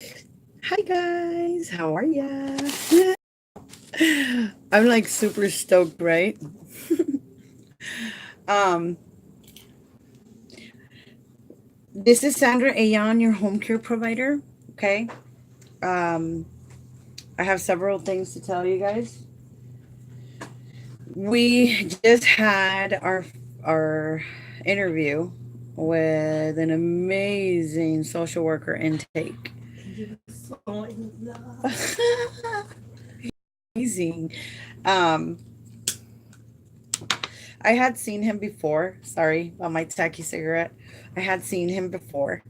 Hi guys, how are ya? I'm like super stoked, right? um, this is Sandra Ayan, your home care provider. Okay. Um, I have several things to tell you guys. We just had our interview with an amazing social worker intake. Amazing. Um, I had seen him before. Sorry about my tacky cigarette. I had seen him before.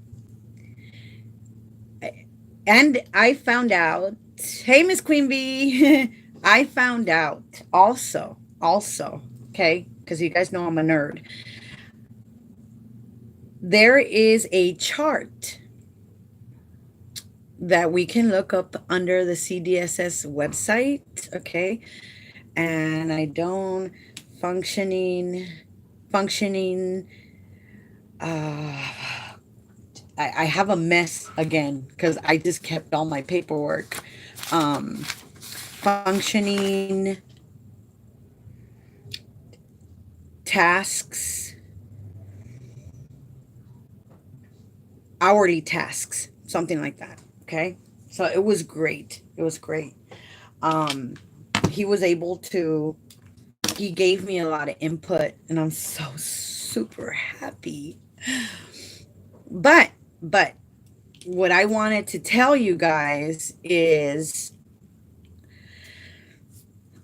And I found out, hey, Miss Queen Bee, I found out also, okay, because you guys know I'm a nerd. There is a chart that we can look up under the CDSS website, okay, and I don't functioning uh I have a mess again because I just kept all my paperwork. Functioning tasks, hourly tasks, something like that. Okay. So it was great. It was great. Um, he was able to, he gave me a lot of input, and I'm so super happy. But, but, what I wanted to tell you guys is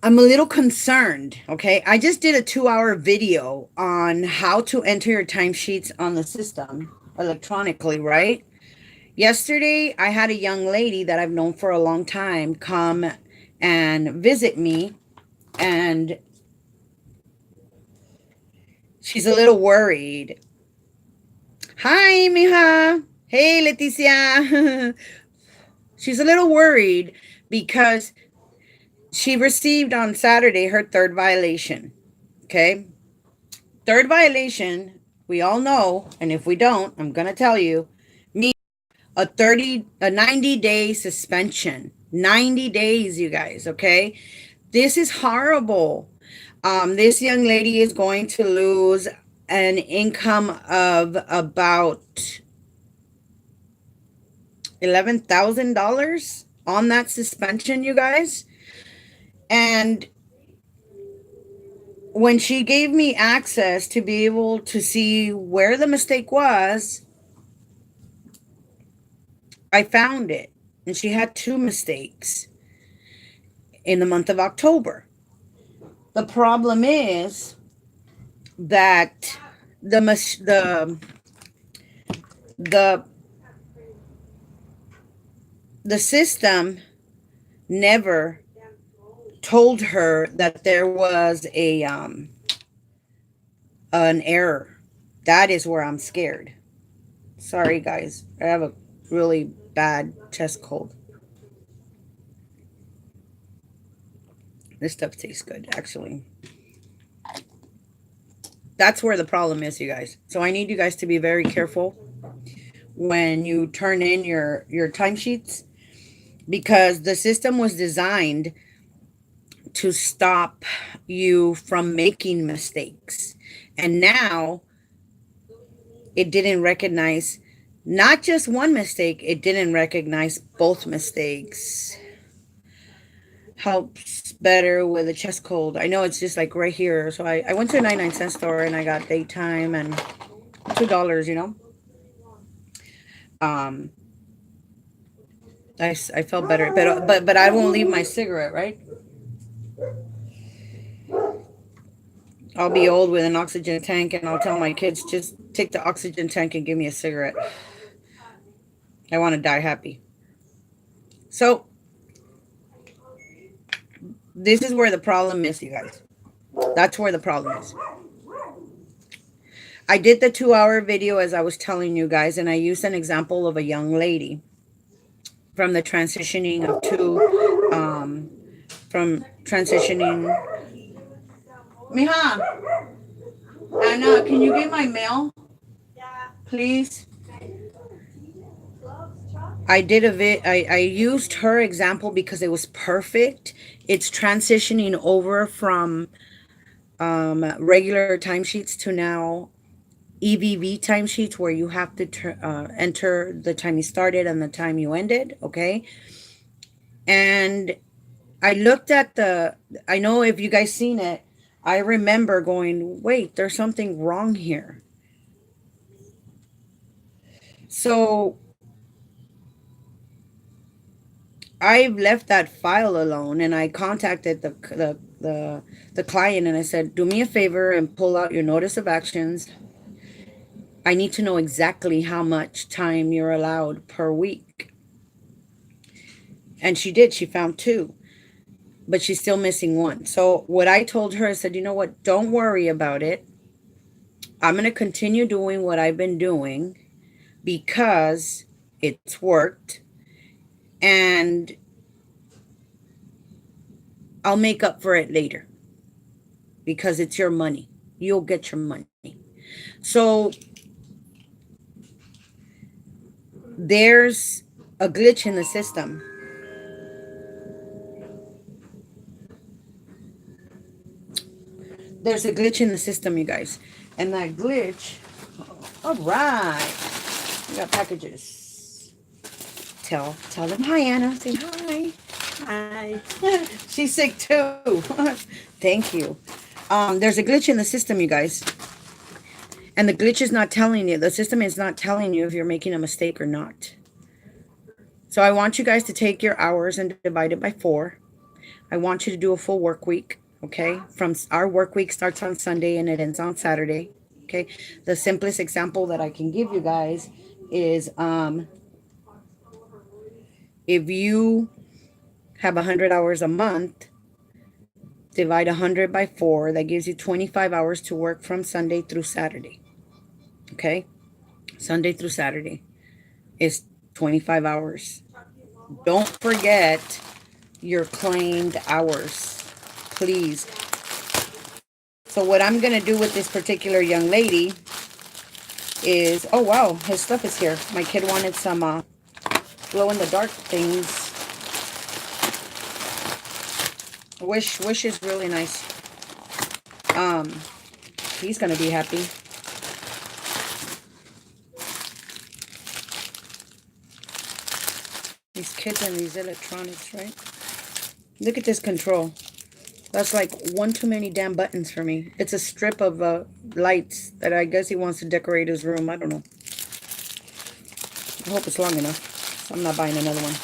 I'm a little concerned. Okay. I just did a 2 hour video on how to enter your timesheets on the system electronically, right? Yesterday, I had a young lady that I've known for a long time come and visit me, and she's a little worried. Hi, mija. Hey, Leticia. She's a little worried because she received on Saturday her third violation. Okay. Third violation, we all know, and if we don't, I'm going to tell you, me a 90-day suspension. 90 days, you guys, okay? This is horrible. This young lady is going to lose an income of about $11,000 on that suspension, you guys. And when she gave me access to be able to see where the mistake was, I found it. And she had two mistakes in the month of October. The problem is that the the the system never told her that there was a an error. That is where I'm scared. Sorry guys, I have a really bad chest cold. This stuff tastes good actually. That's where the problem is, you guys. So I need you guys to be very careful when you turn in your timesheets, because the system was designed to stop you from making mistakes. And now it didn't recognize not just one mistake, it didn't recognize both mistakes. Helps better with a chest cold. I know it's just like right here. So I went to a 99-cent store and I got daytime and $2, you know. Um, I felt better, but I won't leave my cigarette, right? I'll be old with an oxygen tank, and I'll tell my kids, just take the oxygen tank and give me a cigarette. I want to die happy. So this is where the problem is, you guys. That's where the problem is. I did the 2 hour video as I was telling you guys, and I used an example of a young lady from the transitioning of from transitioning. Mija, Anna, can you get my mail, please? I did a I used her example because it was perfect. It's transitioning over from regular timesheets to now EVV timesheets where you have to enter the time you started and the time you ended. Okay. And I looked at I know if you guys seen it, I remember going, wait, there's something wrong here. So I left that file alone and I contacted the client and I said, do me a favor and pull out your notice of actions. I need to know exactly how much time you're allowed per week. And she did. She found two, but she's still missing one. So what I told her, I said, you know what? Don't worry about it. I'm going to continue doing what I've been doing because it's worked. And I'll make up for it later because it's your money. You'll get your money. So there's a glitch in the system. There's a glitch in the system, you guys. And that glitch, all right. We got packages. Tell them hi, Anna. Say hi. Hi. She's sick too. Thank you. There's a glitch in the system, you guys. And the glitch is not telling you, the system is not telling you if you're making a mistake or not. So I want you guys to take your hours and divide it by 4. I want you to do a full work week, okay? From our work week starts on Sunday and it ends on Saturday, okay? The simplest example that I can give you guys is if you have 100 hours a month, divide 100 by 4, that gives you 25 hours to work from Sunday through Saturday, okay? Sunday through Saturday is 25 hours. Don't forget your claimed hours, please. So what I'm going to do with this particular young lady is, oh wow, his stuff is here. My kid wanted some glow-in-the-dark things. Wish is really nice. He's going to be happy. These kids and these electronics, right? Look at this control. That's like one too many damn buttons for me. It's a strip of lights that I guess he wants to decorate his room. I don't know. I hope it's long enough. So I'm not buying another one.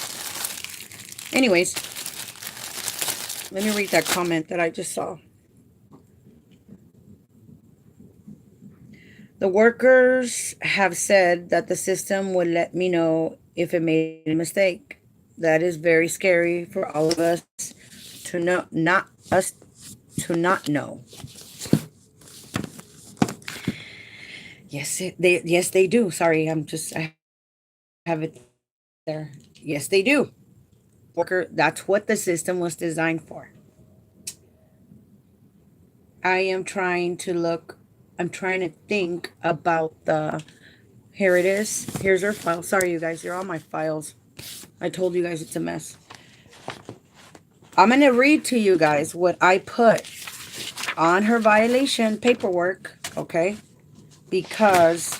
Anyways, let me read that comment that I just saw. The workers have said that the system would let me know if it made a mistake. That is very scary for all of us to know, not us to not know. Yes, they do. Sorry, I have it there. Yes, they do. Worker, that's what the system was designed for. I am trying to look, I'm trying to think about here it is. Here's her file. Sorry, you guys, you're all my files. I told you guys it's a mess. I'm going to read to you guys what I put on her violation paperwork, okay? Because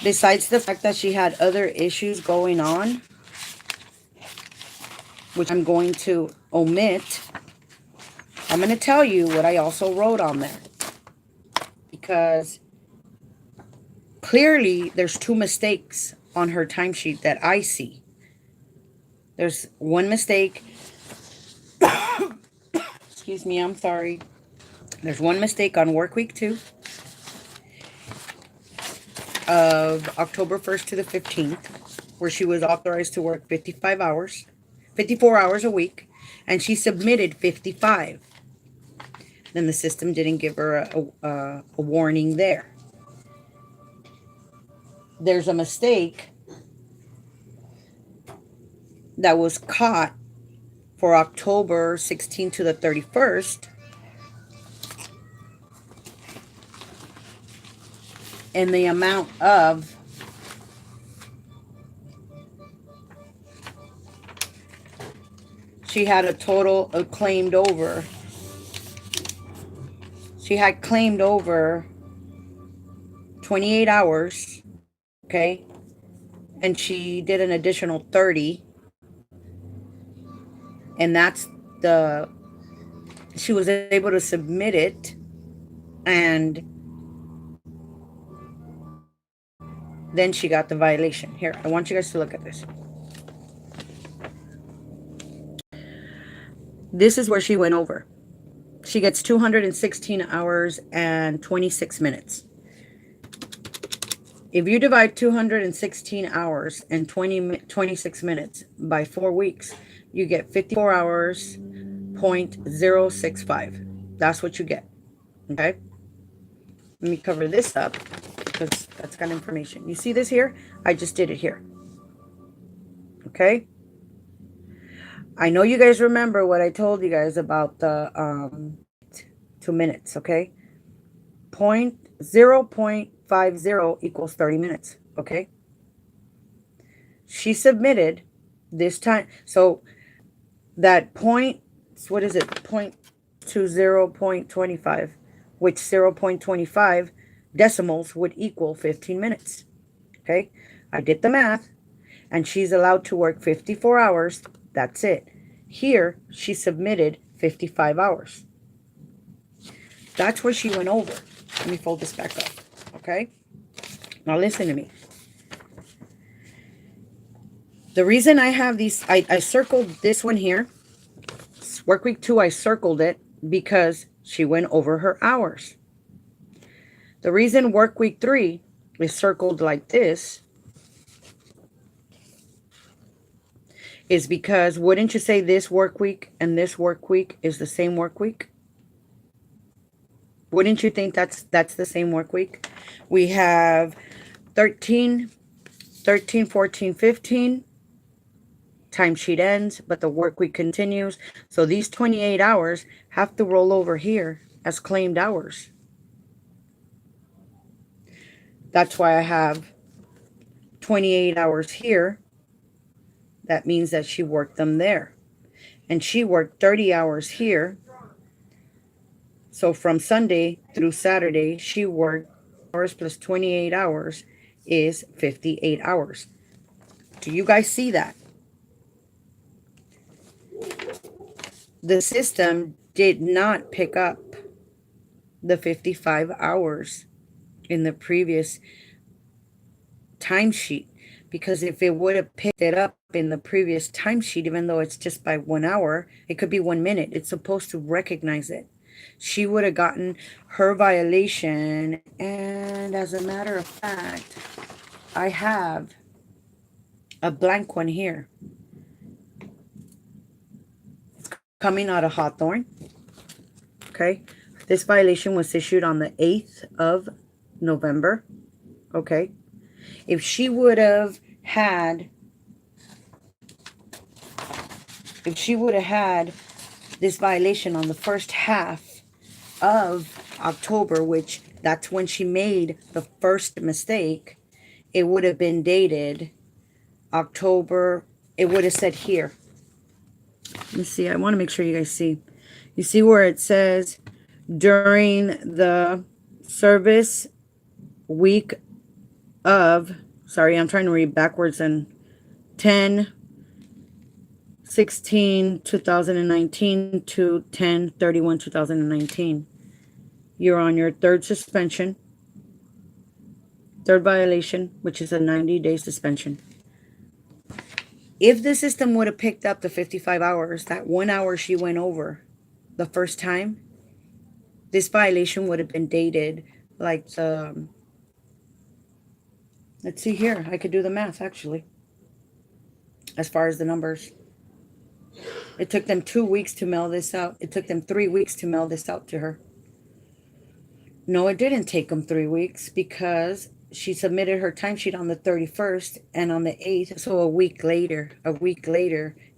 besides the fact that she had other issues going on, which I'm going to omit, I'm going to tell you what I also wrote on there. Because clearly there's 2 mistakes on her timesheet that I see. There's one mistake. Excuse me, I'm sorry. There's one mistake on work week 2 of October 1st to the 15th, where she was authorized to work 54 hours a week, and she submitted 55. Then the system didn't give her a warning there. There's a mistake that was caught for October 16th to the 31st, in the amount of she had a total of claimed over. She had claimed over 28 hours, okay? And she did an additional 30. And that's the, she was able to submit it. And then she got the violation. Here, I want you guys to look at this. This is where she went over. She gets 216 hours and 26 minutes. If you divide 216 hours and 26 minutes by 4 weeks, you get 54 hours, 0.065. That's what you get. Okay? Let me cover this up because that's got information. You see this here? I just did it here. Okay? I know you guys remember what I told you guys about the 2 minutes, okay? 0.50 equals 30 minutes, okay? She submitted this time. So that point, what is it? 0.20, 0.25, which 0.25 decimals would equal 15 minutes, okay? I did the math, and she's allowed to work 54 hours. That's it. Here, she submitted 55 hours. That's where she went over. Let me fold this back up, okay? Now listen to me. The reason I have these, I circled this one here. Work week 2, I circled it because she went over her hours. The reason work week 3 is circled like this is because, wouldn't you say this work week and this work week is the same work week? Wouldn't you think that's the same work week? We have 13, 14, 15. Timesheet ends, but the work week continues. So these 28 hours have to roll over here as claimed hours. That's why I have 28 hours here. That means that she worked them there. And she worked 30 hours here. So from Sunday through Saturday, she worked hours plus 28 hours is 58 hours. Do you guys see that? The system did not pick up the 55 hours in the previous timesheet, because if it would have picked it up in the previous timesheet, even though it's just by 1 hour, it could be 1 minute. It's supposed to recognize it. She would have gotten her violation. And as a matter of fact, I have a blank one here. It's coming out of Hawthorne. Okay. This violation was issued on the 8th of November. Okay. If she would have had this violation on the first half of October, which that's when she made the first mistake, it would have been dated October. It would have said here. Let me see. I want to make sure you guys see. You see where it says during the service week of, sorry, I'm trying to read backwards, and 10/16/2019 to 10/31/2019. You're on your third suspension, third violation, which is a 90-day suspension. If the system would have picked up the 55 hours, that 1 hour she went over the first time, this violation would have been dated like the, let's see here. I could do the math, actually, as far as the numbers. It took them 2 weeks to mail this out. It took them 3 weeks to mail this out to her. No, it didn't take them 3 weeks, because she submitted her timesheet on the 31st and on the 8th. So a week later,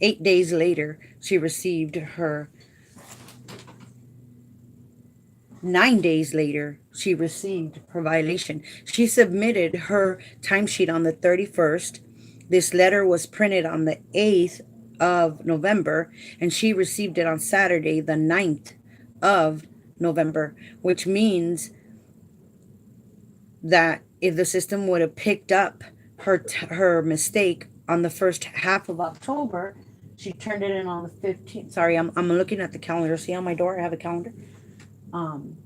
8 days later, she received her. 9 days later, she received her violation. She submitted her timesheet on the 31st. This letter was printed on the 8th of November, and she received it on Saturday, the 9th of November, which means that if the system would have picked up her mistake on the first half of October, she turned it in on the 15th. Sorry, I'm looking at the calendar. See on my door, I have a calendar. Um,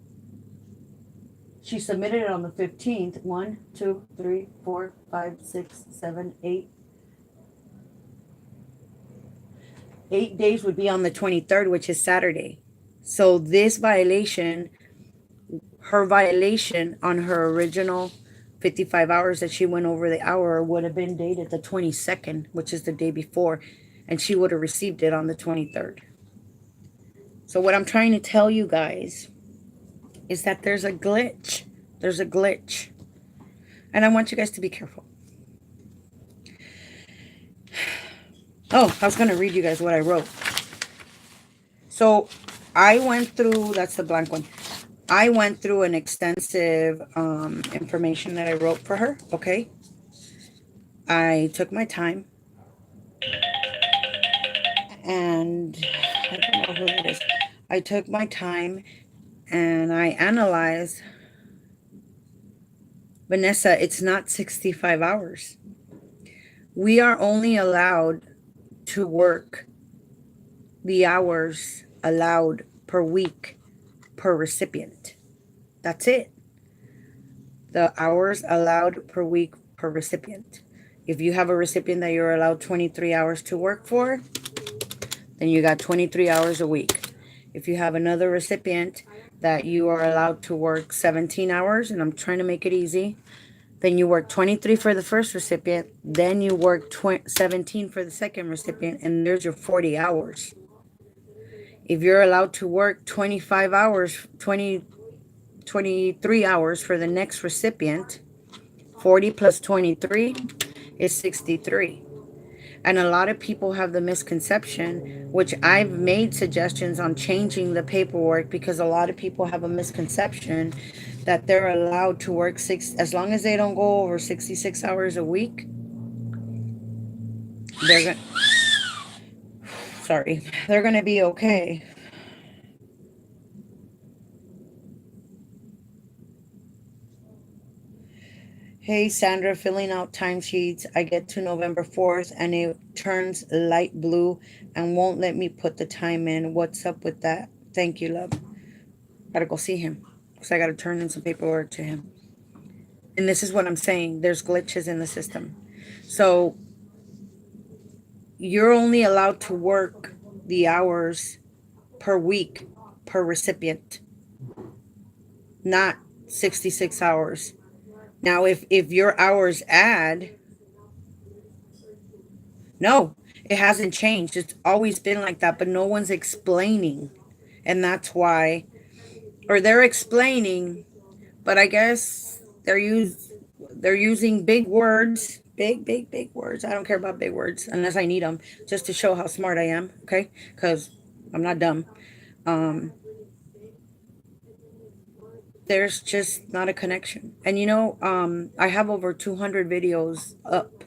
she submitted it on the 15th. 1, 2, 3, 4, 5, 6, 7, 8. 8 days would be on the 23rd, which is Saturday. So this violation, her violation on her original 55 hours that she went over the hour would have been dated the 22nd, which is the day before, and she would have received it on the 23rd. So what I'm trying to tell you guys is that there's a glitch. There's a glitch. And I want you guys to be careful. Oh, I was going to read you guys what I wrote. So I went through, that's the blank one. I went through an extensive information that I wrote for her, okay? I took my time. And I don't know who it is. I took my time and I analyzed. Vanessa, it's not 65 hours. We are only allowed to work the hours allowed per week per recipient. That's it. The hours allowed per week per recipient. If you have a recipient that you're allowed 23 hours to work for, then you got 23 hours a week. If you have another recipient that you are allowed to work 17 hours, and I'm trying to make it easy, then you work 23 for the first recipient, then you work 17 for the second recipient, and there's your 40 hours. If you're allowed to work 25 hours, 23 hours for the next recipient, 40 plus 23 is 63. And a lot of people have the misconception, which I've made suggestions on changing the paperwork, because a lot of people have a misconception that they're allowed to work as long as they don't go over 66 hours a week. They're going to be okay. Hey, Sandra, filling out timesheets. I get to November 4th and it turns light blue and won't let me put the time in. What's up with that? Thank you, love. Gotta go see him because I gotta turn in some paperwork to him. And this is what I'm saying. There's glitches in the system. So you're only allowed to work the hours per week per recipient, not 66 hours. Now, if your hours add, no, it hasn't changed. It's always been like that, but no one's explaining. And that's why, or they're explaining, but I guess they're using big words, big words. I don't care about big words unless I need them, just to show how smart I am, okay? Because I'm not dumb. There's just not a connection. And I have over 200 videos up.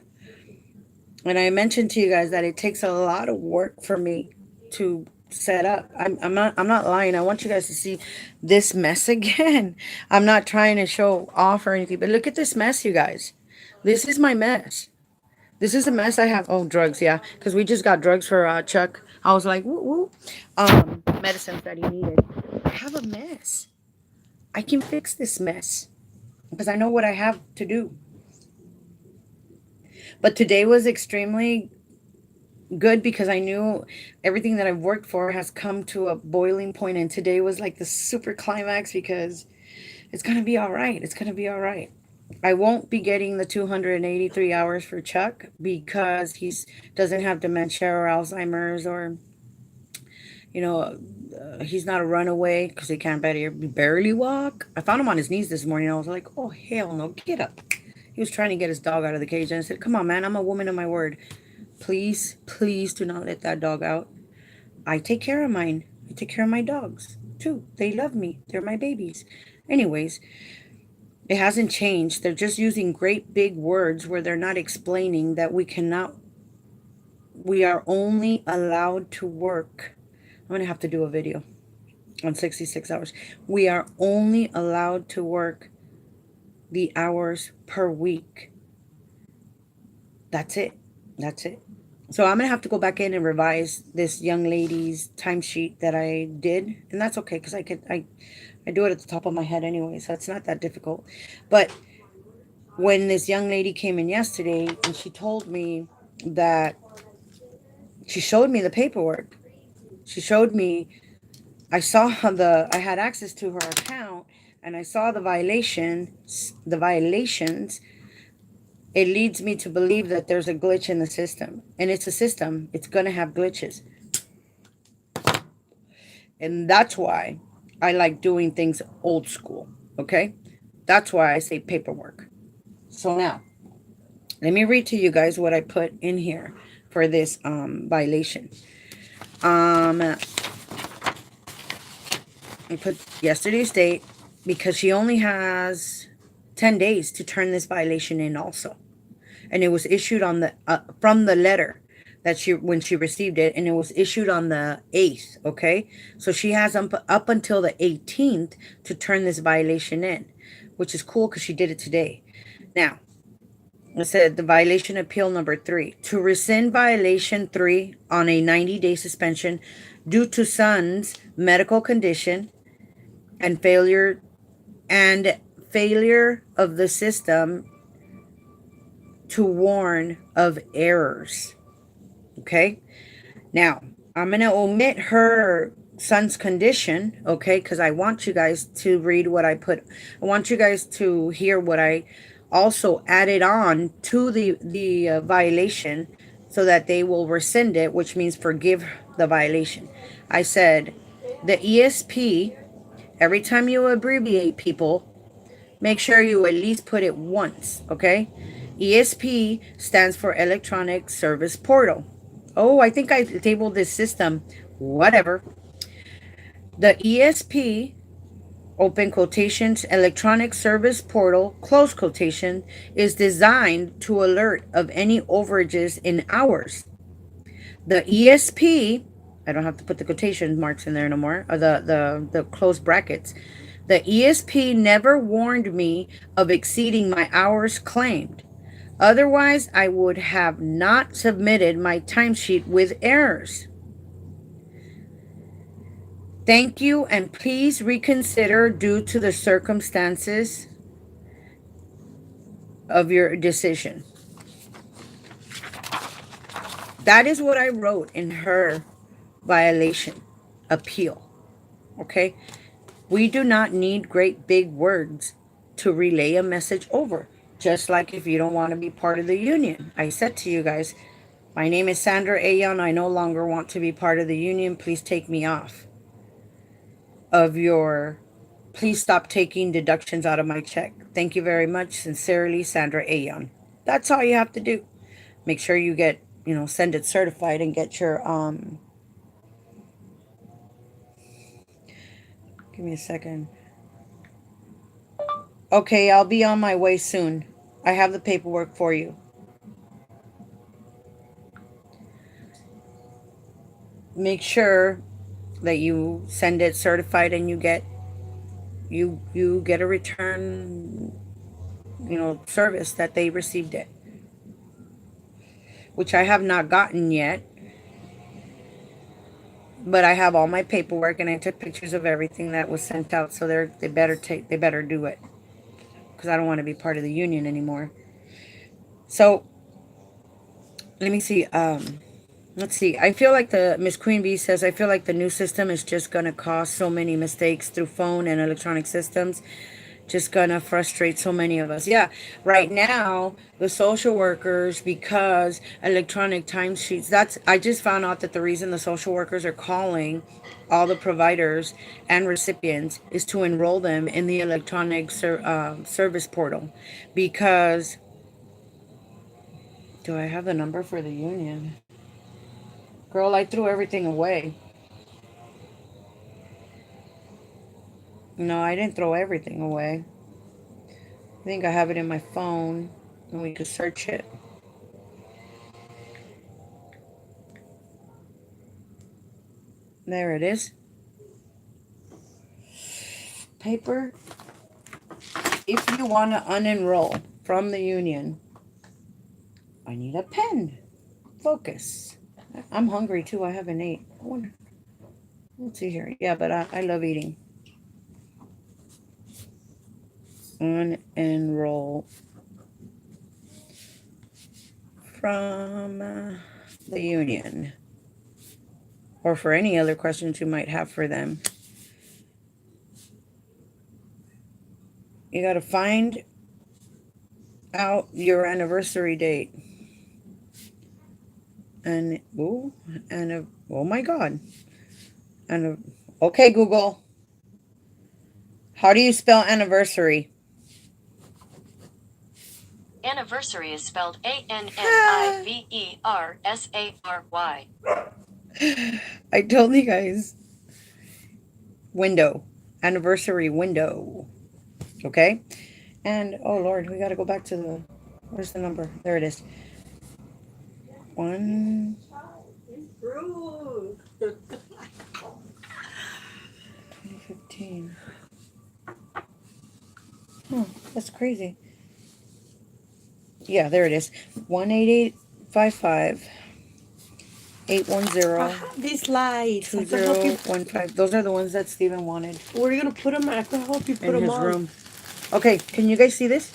And I mentioned to you guys that it takes a lot of work for me to set up. I'm not lying. I want you guys to see this mess again. I'm not trying to show off or anything, but look at this mess, you guys. This is my mess. This is a mess I have. Oh, drugs, yeah, because we just got drugs for Chuck. I was like, woo, medicines that he needed. I have a mess. I can fix this mess because I know what I have to do. But today was extremely good because I knew everything that I've worked for has come to a boiling point, and today was like the super climax because it's going to be all right. It's going to be all right. I won't be getting the 283 hours for Chuck because he doesn't have dementia or Alzheimer's, or he's not a runaway because he can't barely walk. I found him on his knees this morning. I was like, oh, hell no, get up. He was trying to get his dog out of the cage, and I said, come on, man, I'm a woman of my word. Please do not let that dog out. I take care of mine. I take care of my dogs too. They love me. They're my babies. Anyways, it hasn't changed. They're just using great big words where they're not explaining that we cannot We are only allowed to work. I'm going to have to do a video on 66 hours. We are only allowed to work the hours per week. That's it. That's it. So I'm going to have to go back in and revise this young lady's timesheet that I did. And that's okay because I do it at the top of my head anyway. So it's not that difficult. But when this young lady came in yesterday and she told me that she showed me the paperwork. She showed me, I had access to her account and I saw the violations. It leads me to believe that there's a glitch in the system. And it's a system. It's going to have glitches. And that's why I like doing things old school. Okay? That's why I say paperwork. So now, let me read to you guys what I put in here for this violation. I put yesterday's date because she only has 10 days to turn this violation in also. And it was issued on the from the letter that when she received it, and it was issued on the 8th, okay? So she has up until the 18th to turn this violation in, which is cool because she did it today. Now, it said the violation appeal number 3. To rescind violation 3 on a 90-day suspension due to son's medical condition and failure of the system to warn of errors. Okay? Now, I'm going to omit her son's condition, okay? Because I want you guys to read what I put. I want you guys to hear what I also added on to the violation so that they will rescind it, which means forgive the violation. I said the ESP, every time you abbreviate people, make sure you at least put it once, okay? ESP stands for Electronic Service Portal. Oh, I think I tabled this system. Whatever. The ESP, open quotations, Electronic Service Portal, close quotation, is designed to alert of any overages in hours. The ESP, I don't have to put the quotation marks in there no more, or the closed brackets. The ESP never warned me of exceeding my hours claimed. Otherwise, I would have not submitted my timesheet with errors. Thank you, and please reconsider due to the circumstances of your decision. That is what I wrote in her violation appeal. Okay? We do not need great big words to relay a message over. Just like if you don't want to be part of the union. I said to you guys, my name is Sandra Ayon. I no longer want to be part of the union. Please take me off of your, please stop taking deductions out of my check. Thank you very much. Sincerely, Sandra Ayon. That's all you have to do. Make sure you get, send it certified and get your, give me a second. Okay, I'll be on my way soon. I have the paperwork for you. Make sure that you send it certified and you get a return, service that they received it, which I have not gotten yet. But I have all my paperwork and I took pictures of everything that was sent out, so they better do it because I don't want to be part of the union anymore. So let me see. Let's see. I feel like the Miss Queen Bee says, I feel like the new system is just gonna cause so many mistakes through phone and electronic systems. Just gonna frustrate so many of us. Yeah, right now the social workers, because electronic timesheets, that's, I just found out that the reason the social workers are calling all the providers and recipients is to enroll them in the electronic service portal. Because, do I have the number for the union? Girl, I threw everything away. No, I didn't throw everything away. I think I have it in my phone and we could search it. There it is. Paper. If you want to unenroll from the union, I need a pen. Focus. I'm hungry too. I haven't ate. I wonder. Let's see here. Yeah, but I love eating. Unenroll from the union. Or for any other questions you might have for them. You got to find out your anniversary date. And, oh my God. Okay, Google. How do you spell anniversary? Anniversary is spelled Anniversary. I told you guys. Window. Anniversary window. Okay? And, oh Lord, we got to go back to the, where's the number? There it is. 2015. That's crazy. Yeah, there it is. 18855 810 These lights. 2015. Those are the ones that Steven wanted. Where are you gonna put them? I can help you put in them his on. room. Okay, can you guys see this?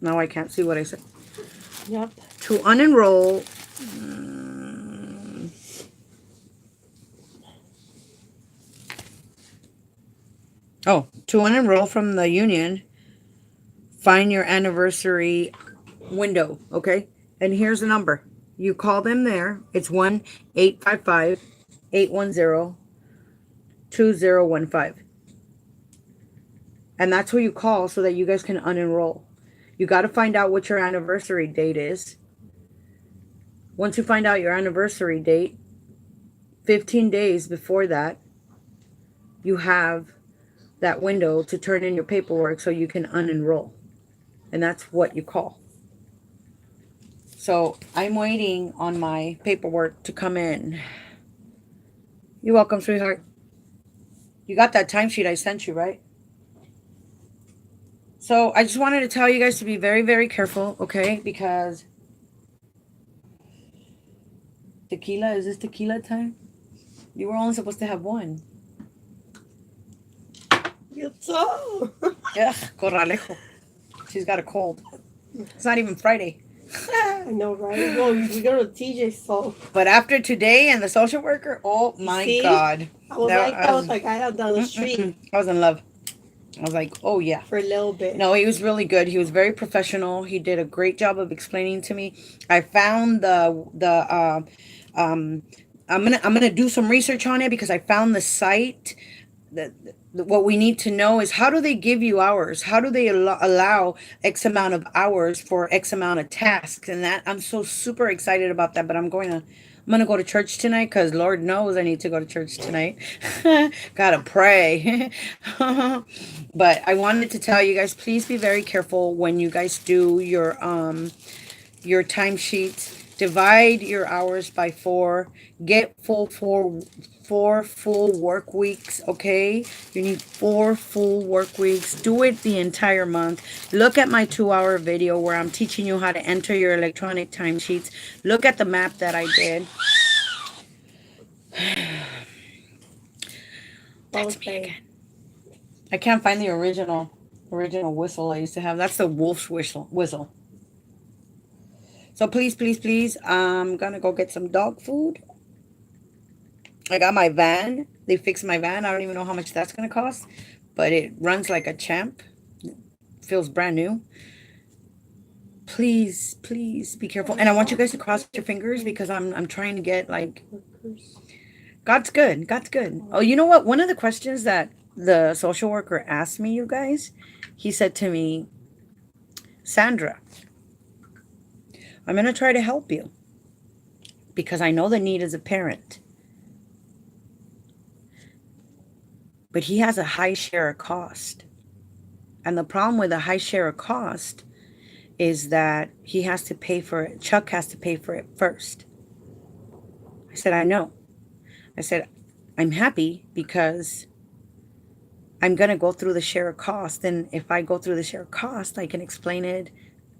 Now I can't see what I said. Yep. To unenroll. To unenroll from the union, find your anniversary window, okay? And here's the number. You call them there. It's 1-855-810-2015. And that's who you call so that you guys can unenroll. You got to find out what your anniversary date is. Once you find out your anniversary date, 15 days before that, you have that window to turn in your paperwork so you can unenroll. And that's what you call. So I'm waiting on my paperwork to come in. You're welcome, sweetheart. You got that timesheet I sent you, right? So I just wanted to tell you guys to be very, very careful, okay? Because tequila, is this tequila time? You were only supposed to have one. So. Ugh, corralejo. She's got a cold. It's not even Friday. I know, right? Well, we go to TJ, so. But after today and the social worker, oh my God. I was like I had down the street. I was in love. I was like, oh yeah. For a little bit. No, he was really good. He was very professional. He did a great job of explaining to me. I found I'm gonna do some research on it because I found the site. What we need to know is, how do they give you hours? How do they allow X amount of hours for X amount of tasks? And that, I'm so super excited about that. But I'm gonna go to church tonight because Lord knows I need to go to church tonight. Gotta pray. But I wanted to tell you guys, please be very careful when you guys do your timesheets. Divide your hours by 4. Get four full work weeks, okay? You need 4 full work weeks. Do it the entire month. Look at my 2-hour video where I'm teaching you how to enter your electronic timesheets. Look at the map that I did. That's me again. I can't find the original whistle I used to have. That's the wolf's whistle. So please, please, please, I'm going to go get some dog food. I got my van. They fixed my van. I don't even know how much that's going to cost. But it runs like a champ. It feels brand new. Please, please be careful. And I want you guys to cross your fingers because I'm trying to get like... God's good. God's good. Oh, you know what? One of the questions that the social worker asked me, you guys, he said to me, Sandra, I'm going to try to help you because I know the need as a parent. But he has a high share of cost. And the problem with a high share of cost is that he has to pay for it. Chuck has to pay for it first. said, I know. I said, I'm happy because I'm going to go through the share of cost. And if I go through the share of cost, I can explain it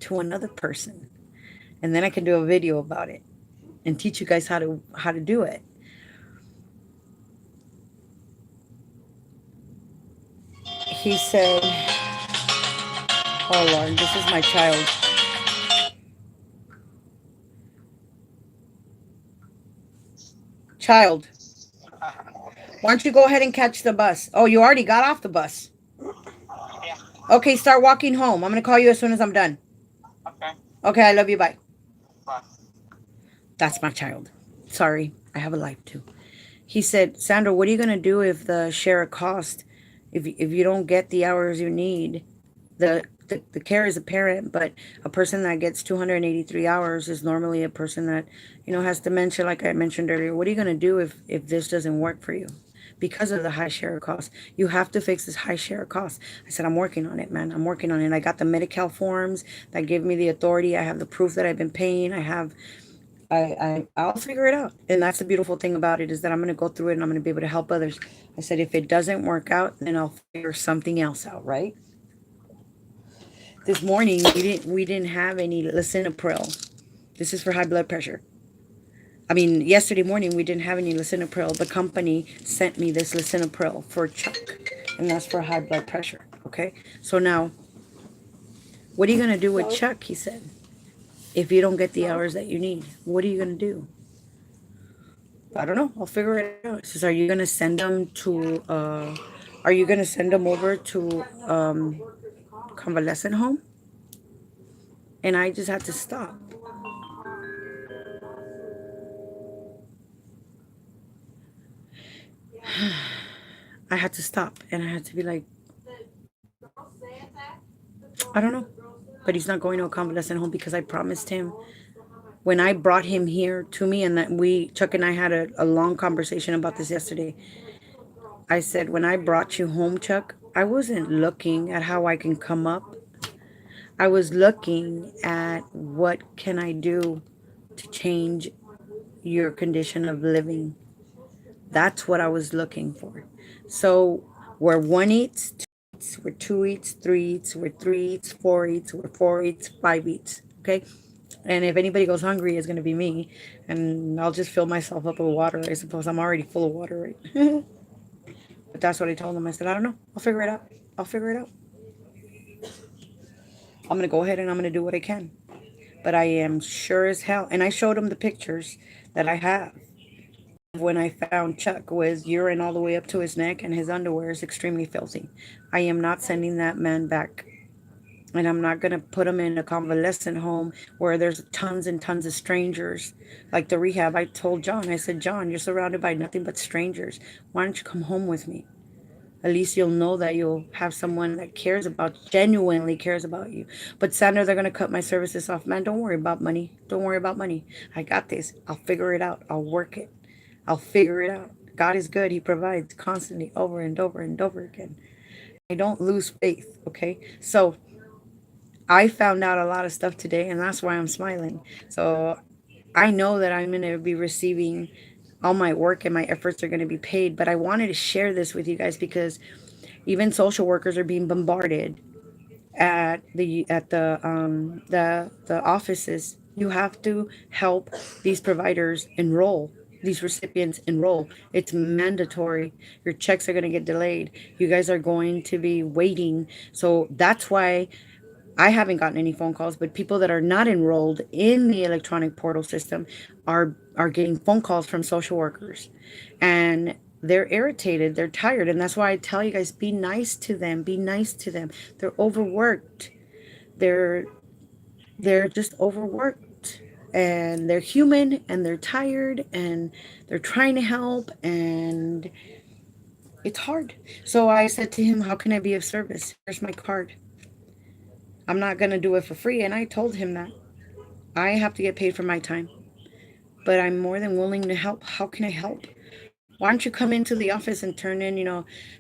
to another person. And then I can do a video about it and teach you guys how to do it. He said, oh Lord, this is my child. Child, why don't you go ahead and catch the bus? Oh, you already got off the bus. Okay, start walking home. I'm going to call you as soon as I'm done. Okay, I love you. Bye. That's my child. Sorry, I have a life too. He said, Sandra, what are you going to do if the share of cost, if you don't get the hours you need? The care is a parent, but a person that gets 283 hours is normally a person that, has dementia, like I mentioned earlier. What are you going to do if this doesn't work for you? Because of the high share of cost. You have to fix this high share of cost. I said, I'm working on it, man. I'm working on it. I got the Medi-Cal forms that give me the authority. I have the proof that I've been paying. I'll figure it out. And that's the beautiful thing about it, is that I'm going to go through it and I'm going to be able to help others. I said, if it doesn't work out, then I'll figure something else out, right? This morning we didn't have any lisinopril. This is for high blood pressure. I mean, yesterday morning we didn't have any lisinopril. The company sent me this lisinopril for Chuck, and that's for high blood pressure. Okay, so now, what are you gonna do with So, Chuck? He said, if you don't get the hours that you need, what are you gonna do? I don't know. I'll figure it out. He says, are you gonna send them to? Are you gonna send them over to convalescent home? And I just had to stop. I had to stop and I had to be like, I don't know. But he's not going to a convalescent home because I promised him when I brought him here to me, and that Chuck and I had a long conversation about this yesterday. I said, when I brought you home, Chuck, I wasn't looking at how I can come up. I was looking at what can I do to change your condition of living. That's what I was looking for. So where one eats, two eats, where two eats, three eats, where three eats, four eats, where four eats, five eats. Okay. And if anybody goes hungry, it's going to be me. And I'll just fill myself up with water. I suppose I'm already full of water, right? But that's what I told them. I said, I don't know. I'll figure it out. I'll figure it out. I'm going to go ahead and I'm going to do what I can. But I am sure as hell. And I showed him the pictures that I have. When I found Chuck with urine all the way up to his neck and his underwear is extremely filthy. I am not sending that man back. And I'm not going to put him in a convalescent home where there's tons and tons of strangers. Like the rehab, I told John, I said, John, you're surrounded by nothing but strangers. Why don't you come home with me? At least you'll know that you'll have someone that genuinely cares about you. But Sandra, they're going to cut my services off. Man, don't worry about money. Don't worry about money. I got this. I'll figure it out. I'll work it. I'll figure it out. God is good. He provides constantly over and over and over again. I don't lose faith, okay? So I found out a lot of stuff today, and that's why I'm smiling. So I know that I'm going to be receiving all my work and my efforts are going to be paid. But I wanted to share this with you guys because even social workers are being bombarded at the offices. You have to help these providers enroll. These recipients enroll. It's mandatory. Your checks are going to get delayed. You guys are going to be waiting. So that's why I haven't gotten any phone calls, but people that are not enrolled in the electronic portal system are getting phone calls from social workers. And they're irritated, they're tired, and that's why I tell you guys, be nice to them. Be nice to them. They're overworked. They're they're just overworked. And they're human and they're tired and they're trying to help and it's hard. So I said to him, how can I be of service? Here's my card. I'm not going to do it for free. And I told him that I have to get paid for my time, but I'm more than willing to help. How can I help? Why don't you come into the office and turn in,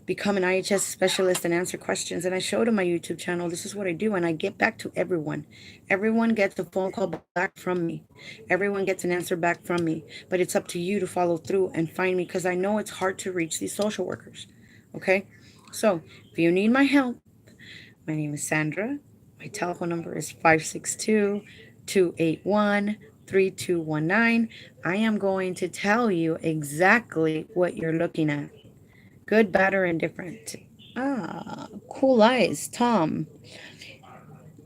become an IHS specialist and answer questions? And I showed him my YouTube channel. This is what I do. And I get back to everyone. Everyone gets a phone call back from me. Everyone gets an answer back from me. But it's up to you to follow through and find me because I know it's hard to reach these social workers. Okay? So if you need my help, my name is Sandra. My telephone number is 562-281-3219. I am going to tell you exactly what you're looking at. Good, bad, or indifferent. Ah, cool eyes. Tom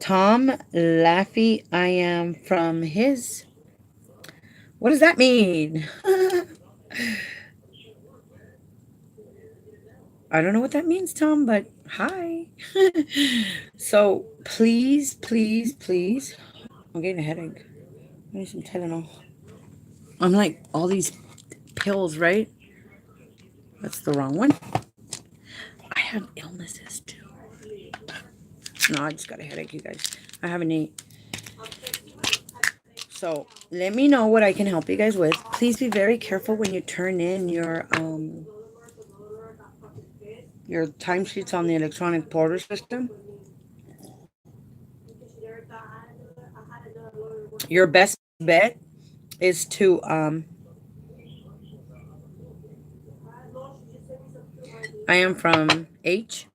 Laffy. I am from his. What does that mean? I don't know what that means, Tom, but hi. So please, please, please. I'm getting a headache. I need some Tylenol. I'm like all these pills, right? That's the wrong one. I have illnesses too. No, I just got a headache, you guys. I haven't ate. So let me know what I can help you guys with. Please be very careful when you turn in your timesheets on the electronic portal system. Your best bet is to I am from H.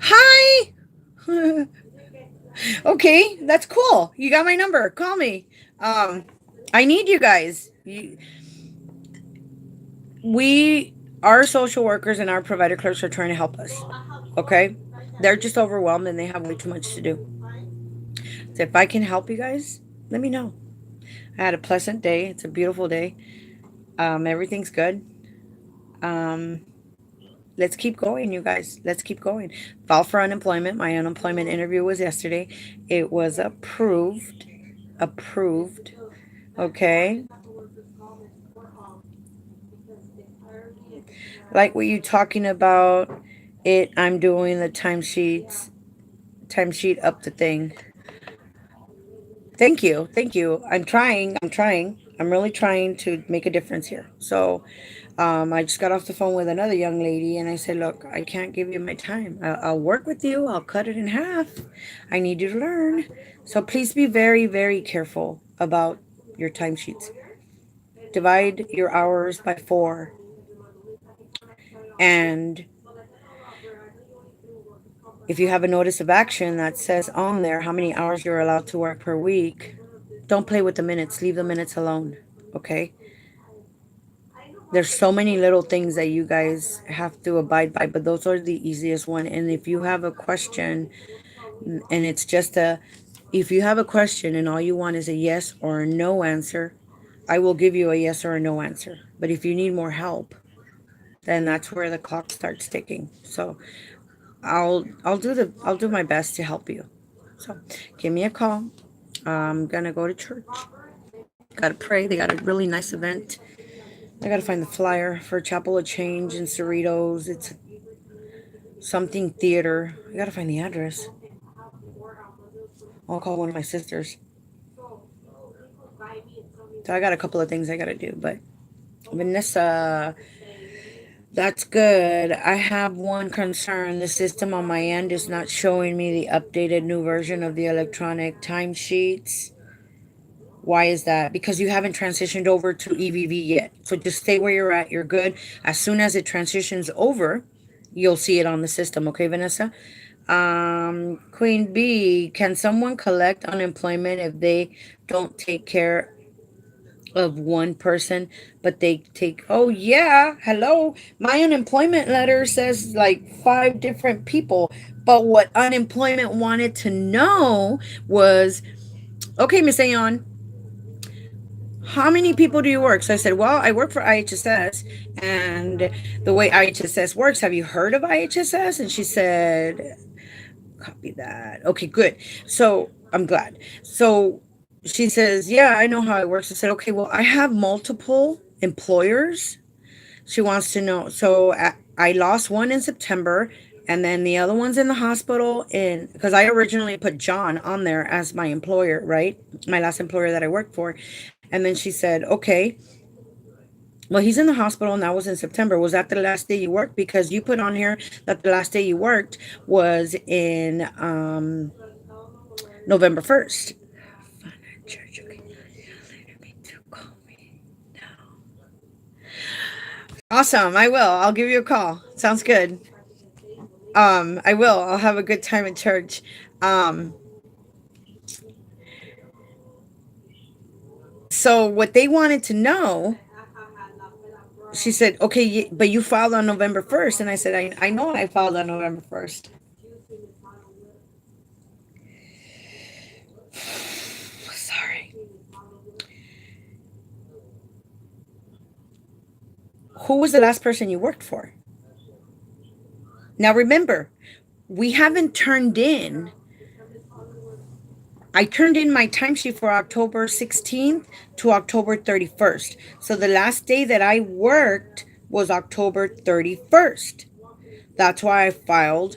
Hi. Okay, that's cool. You got my number. Call me. Um, I need you guys. We, our social workers and our provider clerks are trying to help us. Okay, they're just overwhelmed and they have way too much to do. So if I can help you guys, let me know. I had a pleasant day. It's a beautiful day. Everything's good. Um, let's keep going, you guys. Let's keep going. File for unemployment. My unemployment interview was yesterday. It was approved. Approved. Okay. Like what you talking about, I'm doing the timesheet up the thing. Thank you. Thank you. I'm really trying to make a difference here. So, I just got off the phone with another young lady and I said, look, I can't give you my time. I'll work with you. I'll cut it in half. I need you to learn. So please be very, very careful about your timesheets. Divide your hours by 4. And if you have a notice of action that says on there how many hours you're allowed to work per week, don't play with the minutes. Leave the minutes alone. Okay? There's so many little things that you guys have to abide by, but those are the easiest one. And if you have a question and it's just if you have a question and all you want is a yes or a no answer, I will give you a yes or a no answer. But if you need more help, then that's where the clock starts ticking. So I'll do my best to help you. So give me a call. I'm gonna go to church. Gotta pray. They got a really nice event. I gotta find the flyer for Chapel of Change in Cerritos. It's something theater. I gotta find the address. I'll call one of my sisters. So I got a couple of things I gotta do, but Vanessa, that's good. I have one concern. The system on my end is not showing me the updated new version of the electronic timesheets. Why is that? Because you haven't transitioned over to EVV yet. So just stay where you're at. You're good. As soon as it transitions over, you'll see it on the system. Okay, Vanessa? Queen B, can someone collect unemployment if they don't take care of one person, but they take, oh yeah, hello. My unemployment letter says like 5 different people. But what unemployment wanted to know was, okay, Miss Ayon, how many people do you work? So I said, well, I work for IHSS, and the way IHSS works, have you heard of IHSS? And she said, copy that. Okay, good. So I'm glad. So she says, yeah, I know how it works. I said, okay, well, I have multiple employers. She wants to know. So I lost one in September, And then the other one's in the hospital, and because I originally put John on there as my employer, right? My last employer that I worked for. And then she said, okay, well, he's in the hospital, and that was in September. Was that the last day you worked? Because you put on here that the last day you worked was in November 1st. Church, okay. Awesome. I will. I'll give you a call. Sounds good. I will. I'll have a good time at church. Um, so what they wanted to know, she said, okay, but you filed on November 1st. And I said, I know I filed on November 1st. Sorry. Who was the last person you worked for? Now remember, we haven't turned in. I turned in my timesheet for October 16th to October 31st. So the last day that I worked was October 31st. That's why I filed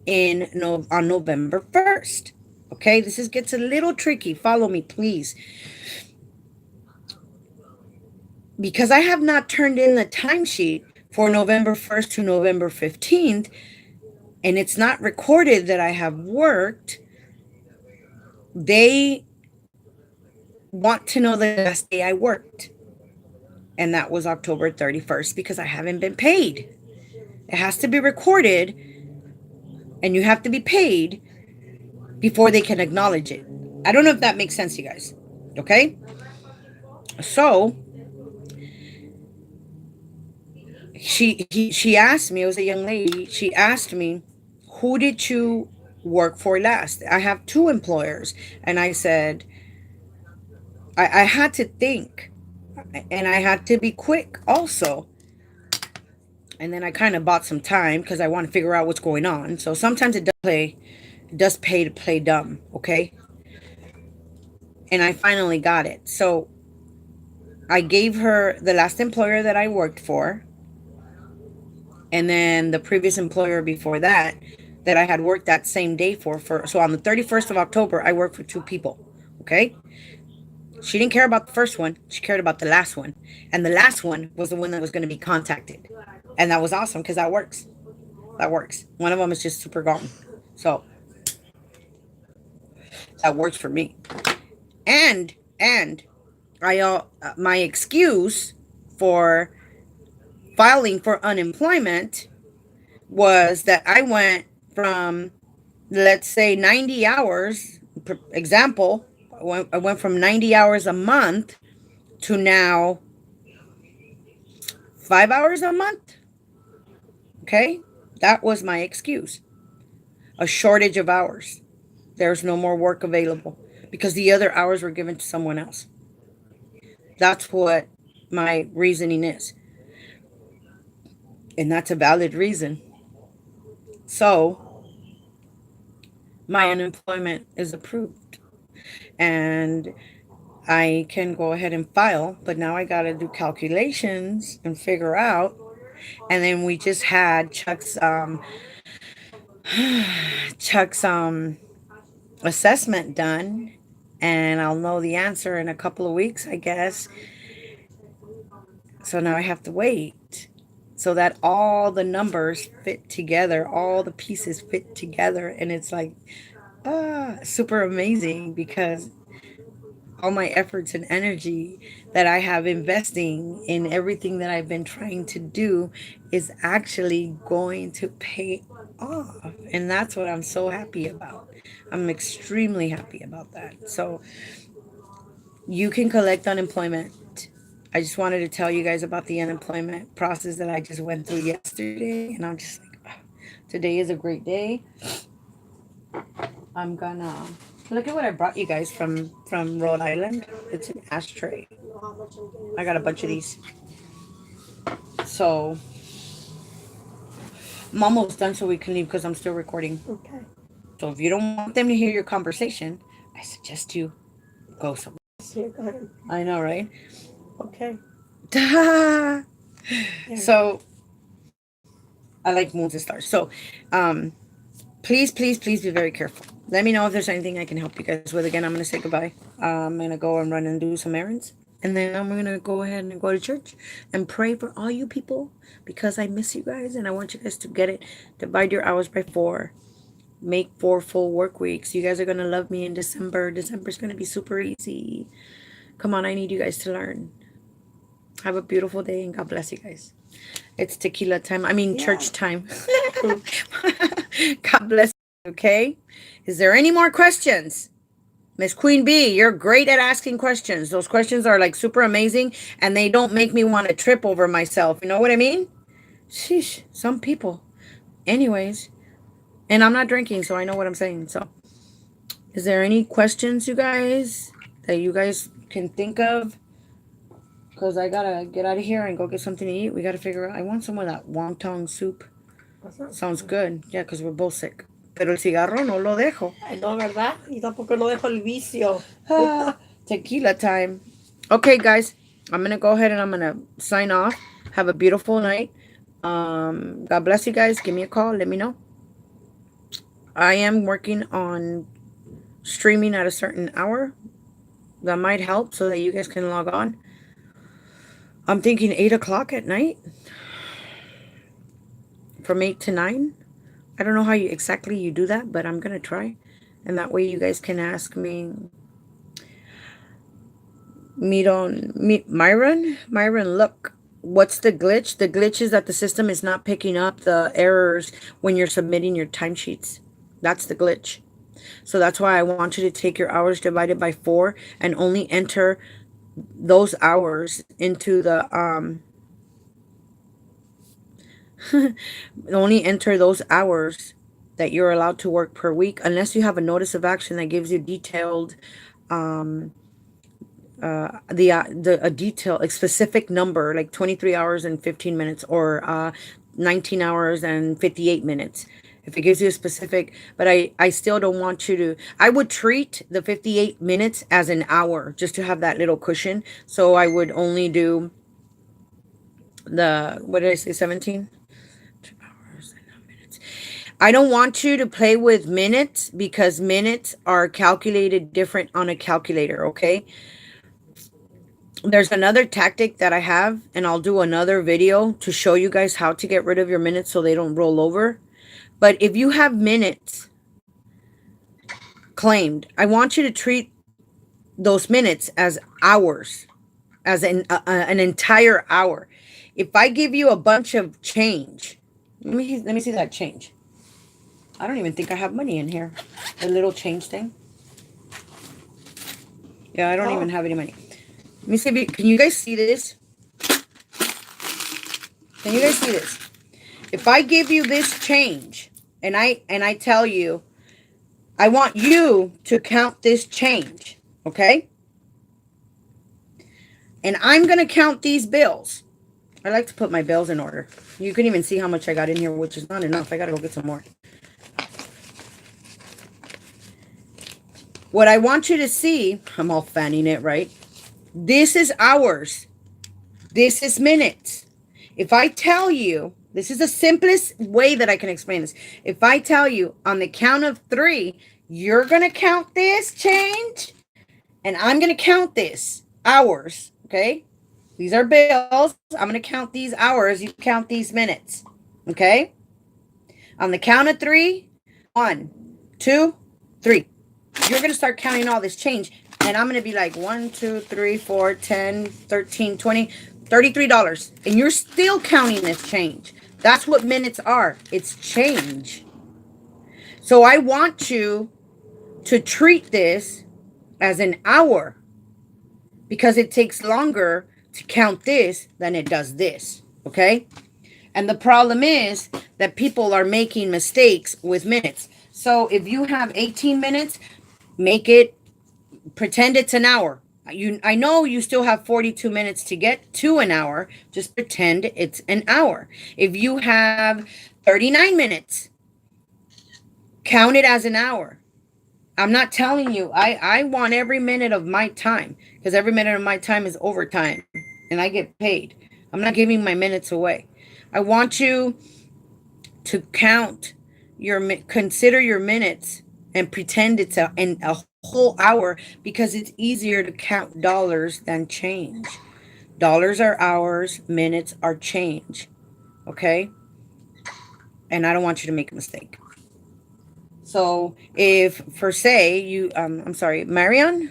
in on November 1st. Okay, this is gets a little tricky. Follow me, please. Because I have not turned in the timesheet for November 1st to November 15th, and it's not recorded that I have worked, they want to know the last day I worked. And that was October 31st because I haven't been paid. It has to be recorded, and you have to be paid before they can acknowledge it. I don't know if that makes sense, you guys. Okay? So she asked me, it was a young lady, she asked me, who did you work for last? I have two employers. And I said, I had to think, and I had to be quick also. And then I kind of bought some time because I want to figure out what's going on. So sometimes it does pay to play dumb, okay? And I finally got it. So I gave her the last employer that I worked for, and then the previous employer before that I had worked that same day for so on the 31st of October I worked for two people. Okay? She didn't care about the first one, she cared about the last one. And the last one was the one that was going to be contacted. And that was awesome because that works. That works. One of them is just super gone. So that works for me. And I my excuse for filing for unemployment was that I went from, let's say, 90 hours, example, I went from 90 hours a month to now 5 hours a month. Okay? That was my excuse. A shortage of hours. There's no more work available because the other hours were given to someone else. That's what my reasoning is. And that's a valid reason. So, my unemployment is approved. And I can go ahead and file, but now I got to do calculations and figure out. And then we just had Chuck's assessment done, and I'll know the answer in a couple of weeks, I guess. So now I have to wait so that all the numbers fit together, all the pieces fit together, and it's like super amazing because all my efforts and energy that I have investing in everything that I've been trying to do is actually going to pay off. And that's what I'm so happy about. I'm extremely happy about that. So you can collect unemployment. I just wanted to tell you guys about the unemployment process that I just went through yesterday. And I'm just like, today is a great day. I'm gonna look at what I brought you guys from Rhode Island. It's an ashtray. I got a bunch of these. So I'm almost done so we can leave because I'm still recording. Okay. So if you don't want them to hear your conversation, I suggest you go somewhere. Yeah, go ahead. I know, right? Okay. So I like moons and stars. So, um, please, please, please be very careful. Let me know if there's anything I can help you guys with. Again, I'm gonna say goodbye. I'm gonna go and run and do some errands, and then I'm gonna go ahead and go to church and pray for all you people because I miss you guys and I want you guys to get it. Divide your hours by 4. Make 4 full work weeks. You guys are gonna love me in December. December's gonna be super easy. Come on, I need you guys to learn. Have a beautiful day and God bless you guys. It's tequila time. I mean, Yeah. church time. God bless you, okay? Is there any more questions? Miss Queen Bee, you're great at asking questions. Those questions are like super amazing and they don't make me want to trip over myself. You know what I mean? Sheesh, some people. Anyways, and I'm not drinking, so I know what I'm saying. So, is there any questions, you guys, that you guys can think of? Because I gotta get out of here and go get something to eat. We gotta figure out. I want some of that wonton soup. Sounds good. Yeah, because we're both sick. Pero el cigarro no lo dejo. Ay, no, ¿verdad? Y tampoco no dejo el vicio. Tequila time. Okay, guys. I'm gonna go ahead and I'm gonna sign off. Have a beautiful night. God bless you guys. Give me a call. Let me know. I am working on streaming at a certain hour. That might help so that you guys can log on. I'm thinking 8 o'clock at night. From 8 to 9. I don't know how you exactly you do that, but I'm gonna try. And that way you guys can ask me Myron, look, what's the glitch? The glitch is that the system is not picking up the errors when you're submitting your timesheets. That's the glitch. So that's why I want you to take your hours divided by 4 and only enter those hours into the only enter those hours that you're allowed to work per week, unless you have a notice of action that gives you detailed a detail, a specific number, like 23 hours and 15 minutes or 19 hours and 58 minutes. If it gives you a specific, but I still don't want you to, I would treat the 58 minutes as an hour just to have that little cushion. So I would only do the, what did I say, 17? 2 hours and 9 minutes. I don't want you to play with minutes because minutes are calculated different on a calculator, okay? There's another tactic that I have, and I'll do another video to show you guys how to get rid of your minutes so they don't roll over. But if you have minutes claimed, I want you to treat those minutes as hours, as an entire hour. If I give you a bunch of change, let me see that change. I don't even think I have money in here. The little change thing. Yeah, I don't even have any money. Let me see if you, can you guys see this? Can you guys see this? If I give you this change and I tell you I want you to count this change, okay? And I'm going to count these bills. I like to put my bills in order. You can even see how much I got in here, which is not enough. I got to go get some more. What I want you to see, I'm all fanning it, right? This is hours. This is minutes. If I tell you, this is the simplest way that I can explain this. If I tell you on the count of 3, you're going to count this change and I'm going to count this hours, okay? These are bills. I'm going to count these hours. You count these minutes, okay? On the count of 3, 1, 2, 3. You're going to start counting all this change. And I'm going to be like 1, 2, 3, 4, 10, 13, 20, $33. And you're still counting this change. That's what minutes are. It's change. So I want you to treat this as an hour because it takes longer to count this than it does this. Okay? And the problem is that people are making mistakes with minutes. So if you have 18 minutes, make it, pretend it's an hour. I know you still have 42 minutes to get to an hour. Just pretend it's an hour. If you have 39 minutes, count it as an hour. I'm not telling you. I want every minute of my time because every minute of my time is overtime and I get paid. I'm not giving my minutes away. I want you to count consider your minutes and pretend it's a whole hour because it's easier to count dollars than change. Dollars are hours, minutes are change. Okay? And I don't want you to make a mistake. So if for say you I'm sorry, Myron,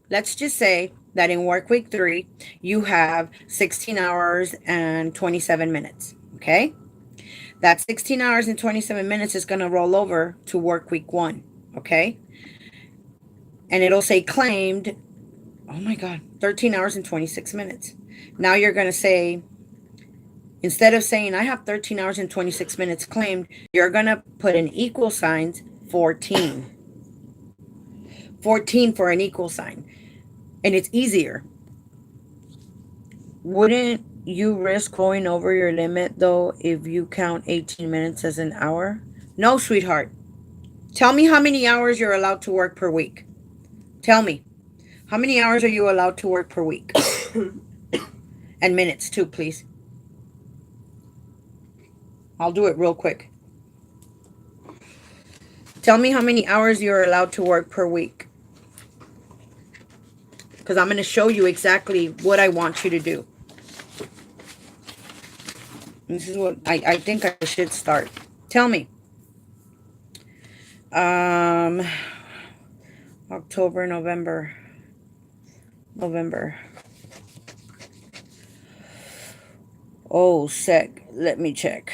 let's just say that in work week 3 you have 16 hours and 27 minutes. Okay? That 16 hours and 27 minutes is going to roll over to work week 1. Okay? And it'll say claimed, oh my God, 13 hours and 26 minutes. Now you're going to say, instead of saying I have 13 hours and 26 minutes claimed, you're going to put an equal sign 14. 14 for an equal sign. And it's easier. Wouldn't you risk going over your limit though if you count 18 minutes as an hour? No, sweetheart. Tell me how many hours you're allowed to work per week. Tell me. How many hours are you allowed to work per week? And minutes too, please. I'll do it real quick. Tell me how many hours you're allowed to work per week. Because I'm going to show you exactly what I want you to do. This is what I think I should start. Tell me. October, November. Oh, sec. Let me check.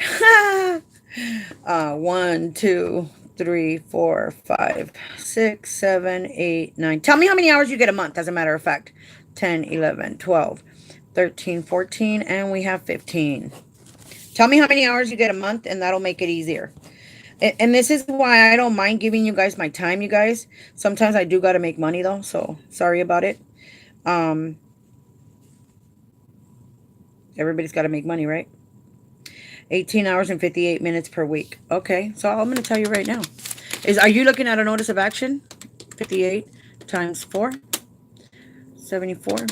1, 2, 3, 4, 5, 6, 7, 8, 9. Tell me how many hours you get a month, as a matter of fact. 10, 11, 12, 13, 14, and we have 15. Tell me how many hours you get a month, and that'll make it easier. And this is why I don't mind giving you guys my time, you guys. Sometimes I do got to make money, though, so sorry about it. Everybody's got to make money, right? 18 hours and 58 minutes per week. Okay, so I'm going to tell you right now. Are you looking at a notice of action? 58 times 4. 74.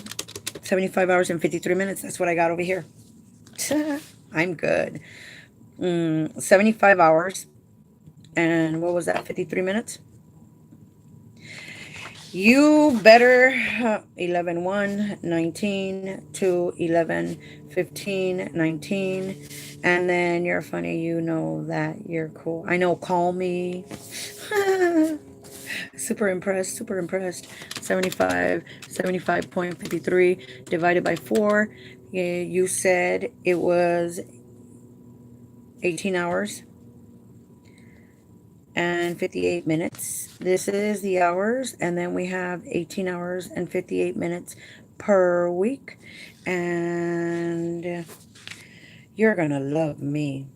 75 hours and 53 minutes. That's what I got over here. I'm good. 75 hours. And what was that? 53 minutes? You better 11, 1, 19, 2, 11, 15, 19. And then you're funny. You know that you're cool. I know. Call me. Super impressed. 75, 75.53 divided by 4. You said it was 18 hours and 58 minutes. This is the hours, and then we have 18 hours and 58 minutes per week. And you're gonna love me.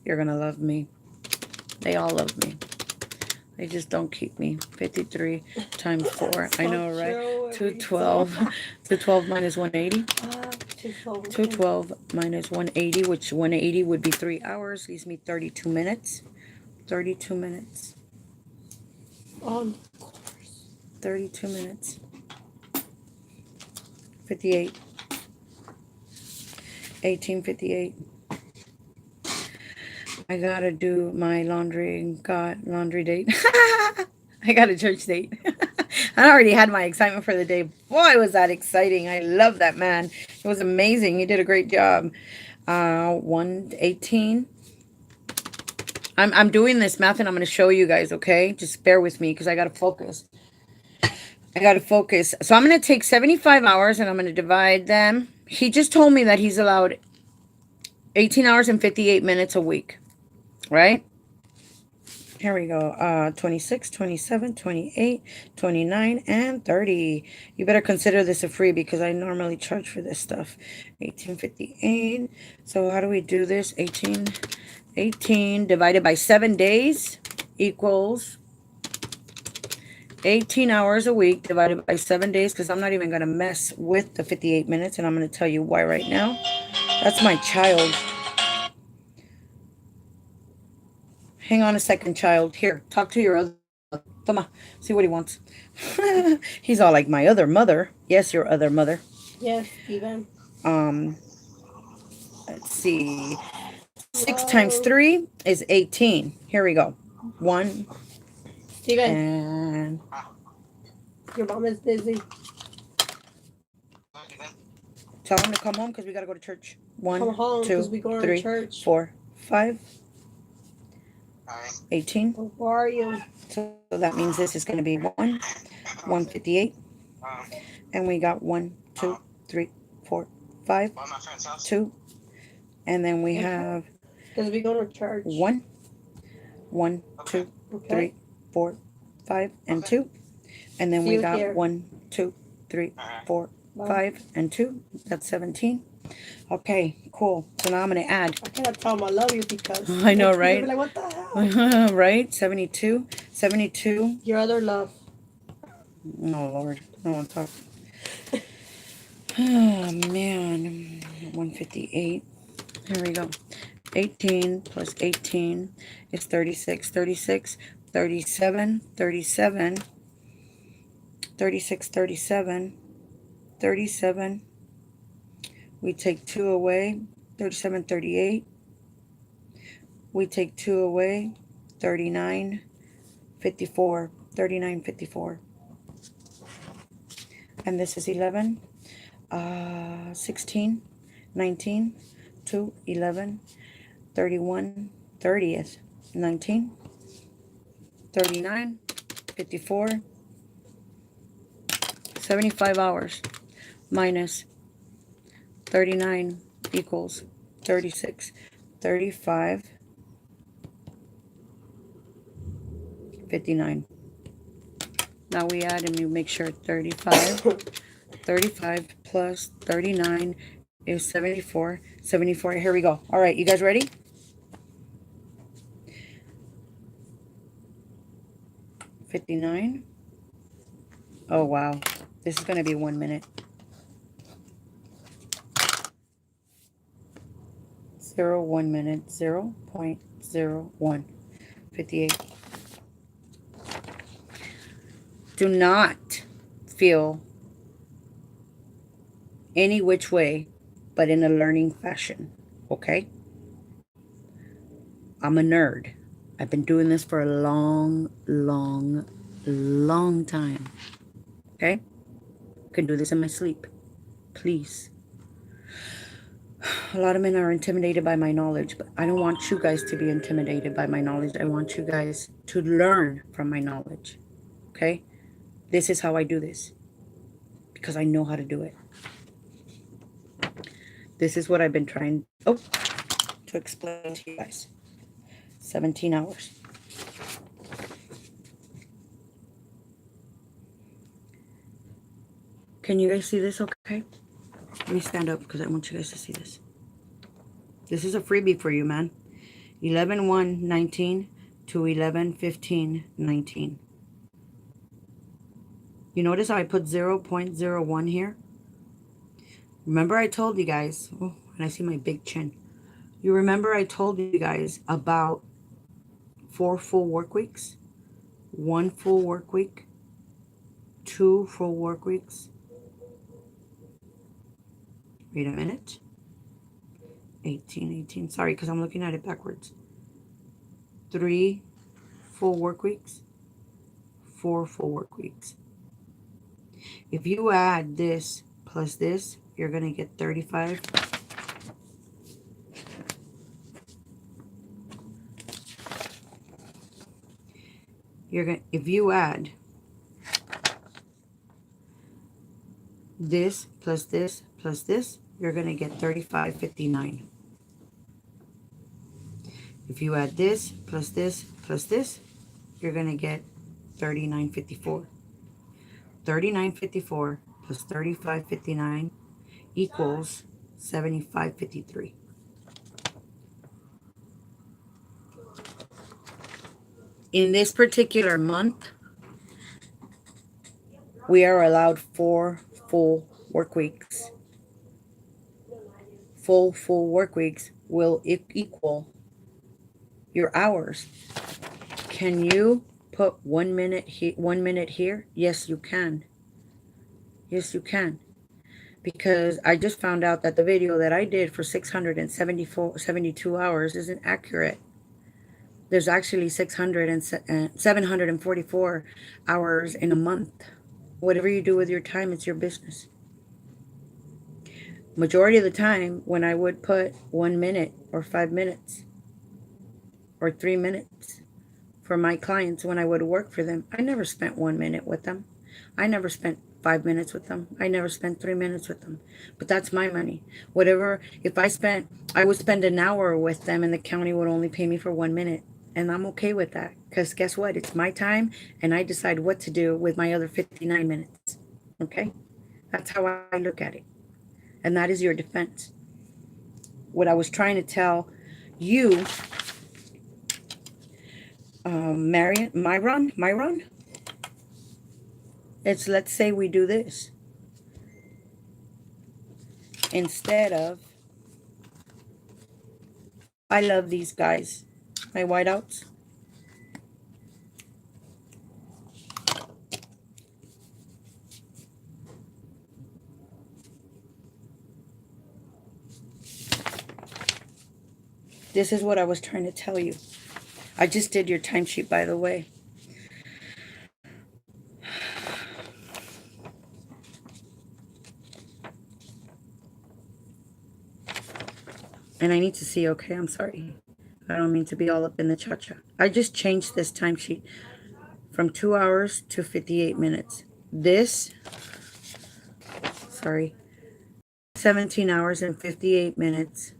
You're gonna love me. They all love me. They just don't keep me. 53 times 4. I know, right? 212. 212 minus 180. 212 minus 180, which 180 would be 3 hours. Leaves me 32 minutes. 32 minutes. Of course. 32 minutes. 58. 1858. I gotta do my laundry date. I got a church date. I already had my excitement for the day. Boy, was that exciting. I love that man. It was amazing. He did a great job. 118. I'm doing this math and I'm going to show you guys, okay? Just bear with me because I got to focus. So I'm going to take 75 hours and I'm going to divide them. He just told me that he's allowed 18 hours and 58 minutes a week, right? Here we go. 26, 27, 28, 29, and 30. You better consider this a free because I normally charge for this stuff. 1858. So how do we do this? 18 divided by 7 days equals 18 hours a week divided by 7 days, because I'm not even going to mess with the 58 minutes, and I'm going to tell you why right now. That's my child. Hang on a second, child. Here, talk to your other mother. Toma, see what he wants. He's all like, my other mother. Yes, your other mother. Yes, Steven. Let's see. 6 times Whoa. 3 is 18. Here we go. 1 Steven, and your mom is busy. tell him to come home because we got to go to church. Come 1, home because 2, we going to 3, church. 4, 5, 18. How are you? So that means this is going to be 158. And we got 1, 2, 3, 4, 5, 2. And then we have Because we go to church. 1, 1, 2, Okay. 3, 4, 5, and 2. And then See we you got here. 1, 2, 3, 4, Bye. 5, and 2. That's 17. Okay, cool. So now I'm going to add. I cannot tell him I love you because I know, they'll right? be like, what the hell? Right? 72. 72. Your other love. Oh, Lord. No one talk. Oh, man. 158. Here we go. 18 plus 18 is 36. 36. 37. 37. 36. 37. 37. We take 2 away. 37. 38. We take 2 away. 39. 54. 39. 54. And this is 11. 16. 19. 2. 11. 31. 30th. 19. 39. 54. 75 hours minus 39 equals 36. 35. 59. Now we add and we make sure 35. 35 plus 39 is 74. 74. Here we go. All right, you guys ready? $59. Oh, wow. This is going to be 1 minute. 1 minute. 0.01. 58. Do not feel any which way but in a learning fashion, okay? I'm a nerd. I've been doing this for a long time, okay? I can do this in my sleep, please. A lot of men are intimidated by my knowledge, but I don't want you guys to be intimidated by my knowledge. I want you guys to learn from my knowledge, okay? This is how I do this because I know how to do it. This is what I've been trying to explain to you guys. 17 hours. Can you guys see this okay? Let me stand up because I want you guys to see this. This is a freebie for you, man. 11:1:19 to 11:15:19. You notice how I put 0.01 here? Remember I told you guys, oh, and I see my big chin. You remember I told you guys about 4 full work weeks, 1 full work week, 2 full work weeks. Wait a minute. 18. Sorry, because I'm looking at it backwards. 3 full work weeks, 4 full work weeks. If you add this plus this, you're going to get 35. If you add this plus this plus this, you're going to get 35.59. If you add this plus this plus this, you're going to get 39.54. 39.54 plus 35.59 equals 75.53. In this particular month, we are allowed 4 full work weeks. Full work weeks will equal your hours. Can you put 1 minute 1 minute here? Yes, you can. Yes, you can. because I just found out that the video that I did for 72 hours isn't accurate. There's actually 744 hours in a month. Whatever you do with your time, it's your business. Majority of the time, when I would put 1 minute or 5 minutes or 3 minutes for my clients when I would work for them, I never spent 1 minute with them. I never spent 5 minutes with them. I never spent 3 minutes with them. But that's my money. Whatever, if I would spend an hour with them and the county would only pay me for 1 minute. And I'm okay with that. Because guess what? It's my time and I decide what to do with my other 59 minutes. Okay? That's how I look at it. And that is your defense. What I was trying to tell you, Myron, it's, let's say we do this. Instead of, I love these guys, my whiteouts. This is what I was trying to tell you. I just did your timesheet, by the way. And I need to see, okay, I'm sorry. I don't mean to be all up in the cha-cha. I just changed this timesheet from 2 hours to 58 minutes. This, sorry, 17 hours and 58 minutes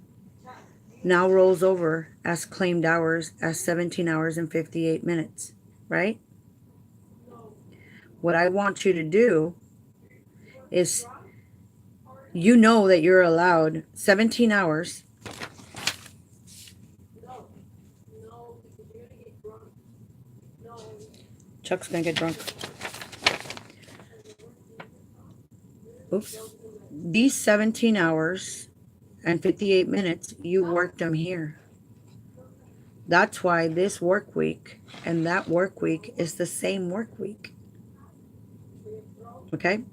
now rolls over as claimed hours as 17 hours and 58 minutes, right? What I want you to do is, you know that you're allowed 17 hours. Chuck's gonna get drunk. Oops. These 17 hours and 58 minutes, you worked them here. That's why this work week and that work week is the same work week. Okay?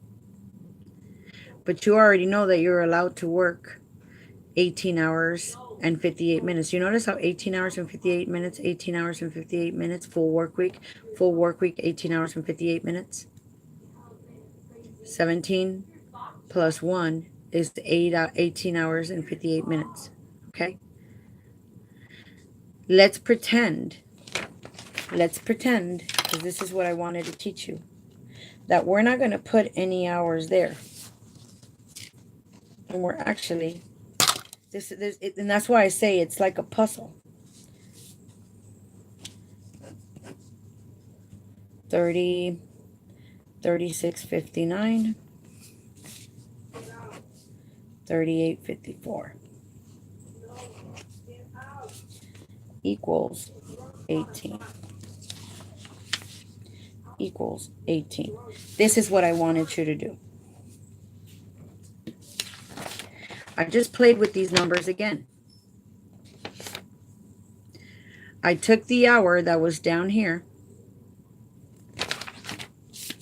But you already know that you're allowed to work 18 hours and 58 minutes. You notice how 18 hours and 58 minutes, 18 hours and 58 minutes, full work week, 18 hours and 58 minutes. 17 plus 1 is 18 hours and 58 minutes. Okay? Let's pretend, because this is what I wanted to teach you, that we're not going to put any hours there. And we're actually, and that's why I say it's like a puzzle. 30, 36.59, 38.54 equals 18. Equals 18. This is what I wanted you to do. I just played with these numbers again. I took the hour that was down here.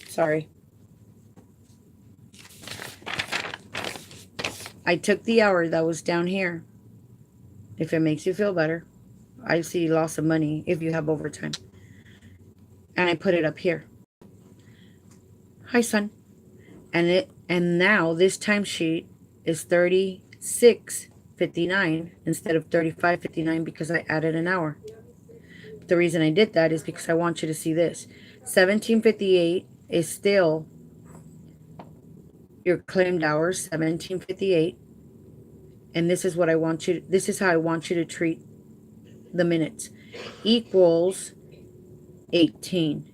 Sorry. I took the hour that was down here. If it makes you feel better. I see loss of money if you have overtime. And I put it up here. Hi, son. And now this timesheet is 36.59 instead of 35.59 because I added an hour. The reason I did that is because I want you to see this. 17.58 is still your claimed hours, 17.58. And this is what I want you, this is how I want you to treat the minutes. Equals 18.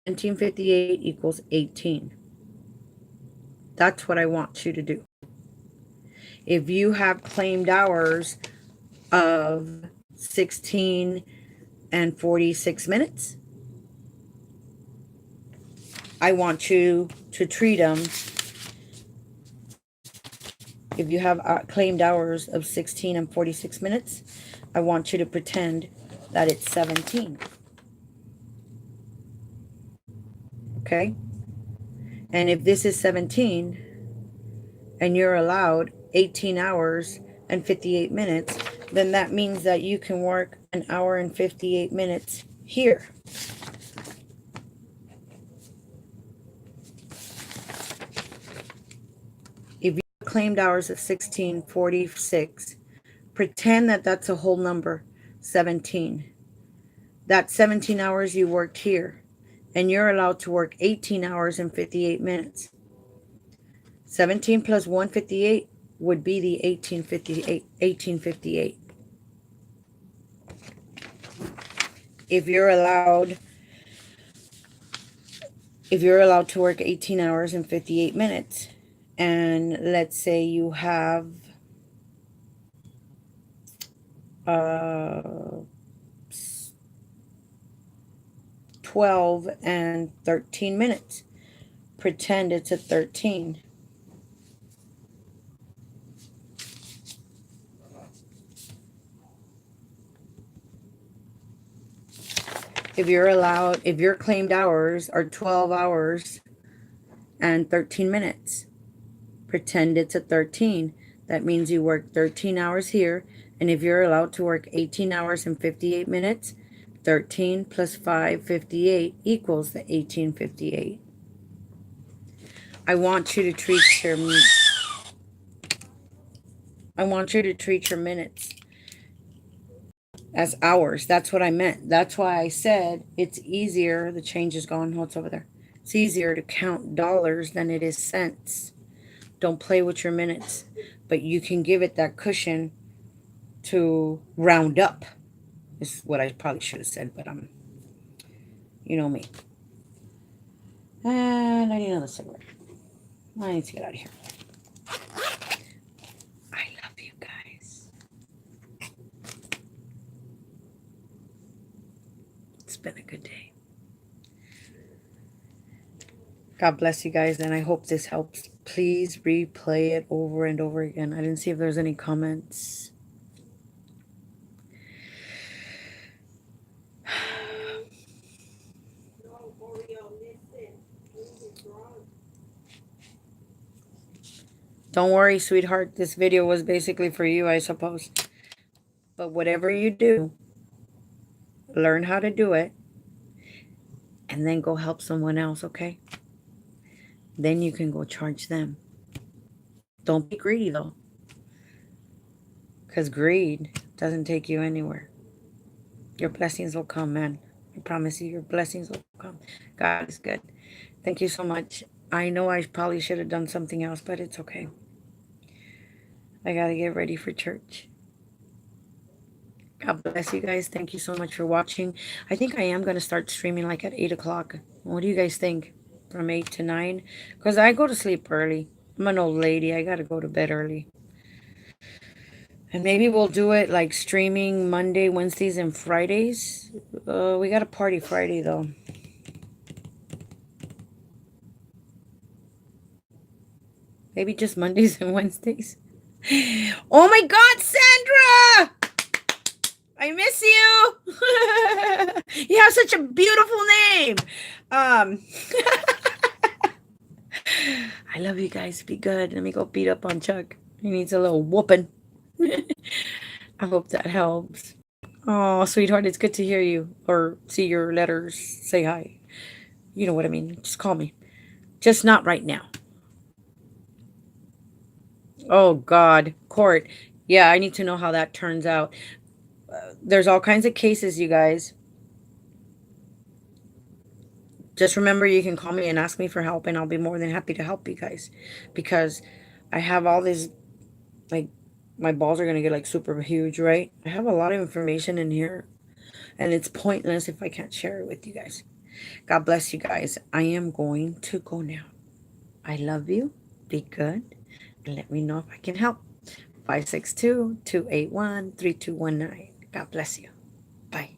17.58 equals 18. That's what I want you to do. If you have claimed hours of 16 and 46 minutes, I want you to treat them. If you have claimed hours of 16 and 46 minutes, I want you to pretend that it's 17. Okay? And if this is 17, and you're allowed 18 hours and 58 minutes, then that means that you can work an hour and 58 minutes here. If you claimed hours of 1646, pretend that that's a whole number, 17. That's 17 hours you worked here, and you're allowed to work 18 hours and 58 minutes. 17 plus 158 would be the 1858. If you're allowed to work 18 hours and 58 minutes, and let's say you have uh 12 and 13 minutes, pretend it's a 13. If your claimed hours are 12 hours and 13 minutes, pretend it's a 13. That means you work 13 hours here, and if you're allowed to work 18 hours and 58 minutes, 13 plus 558 equals the 1858. I want you to treat your minutes as hours. That's what I meant. That's why I said it's easier. The change is gone. What's over there? It's easier to count dollars than it is cents. Don't play with your minutes, but you can give it that cushion to round up. Is what I probably should have said, but you know me. And I need another cigarette. I need to get out of here. I love you guys. It's been a good day. God bless you guys, and I hope this helps. Please replay it over and over again. I didn't see if there's any comments. Don't worry, sweetheart. This video was basically for you, I suppose. But whatever you do, learn how to do it, and then go help someone else, okay? Then you can go charge them. Don't be greedy, though. Because greed doesn't take you anywhere. Your blessings will come, man. I promise you, your blessings will come. God is good. Thank you so much. I know I probably should have done something else, but it's okay. I got to get ready for church. God bless you guys. Thank you so much for watching. I think I am going to start streaming like at 8 o'clock. What do you guys think? From 8 to 9? Because I go to sleep early. I'm an old lady. I got to go to bed early. And maybe we'll do it like streaming Monday, Wednesdays, and Fridays. We got a party Friday, though. Maybe just Mondays and Wednesdays. Oh my God, Sandra! I miss you. You have such a beautiful name. I love you guys. Be good. Let me go beat up on Chuck. He needs a little whooping. I hope that helps. Oh, sweetheart, it's good to hear you or see your letters. Say hi. You know what I mean. Just call me. Just not right now. Oh, God. Court. Yeah, I need to know how that turns out. There's all kinds of cases, you guys. Just remember, you can call me and ask me for help, and I'll be more than happy to help you guys. Because I have all this, like, my balls are going to get, like, super huge, right? I have a lot of information in here, and it's pointless if I can't share it with you guys. God bless you guys. I am going to go now. I love you. Be good. And let me know if I can help. 562-281-3219. God bless you. Bye.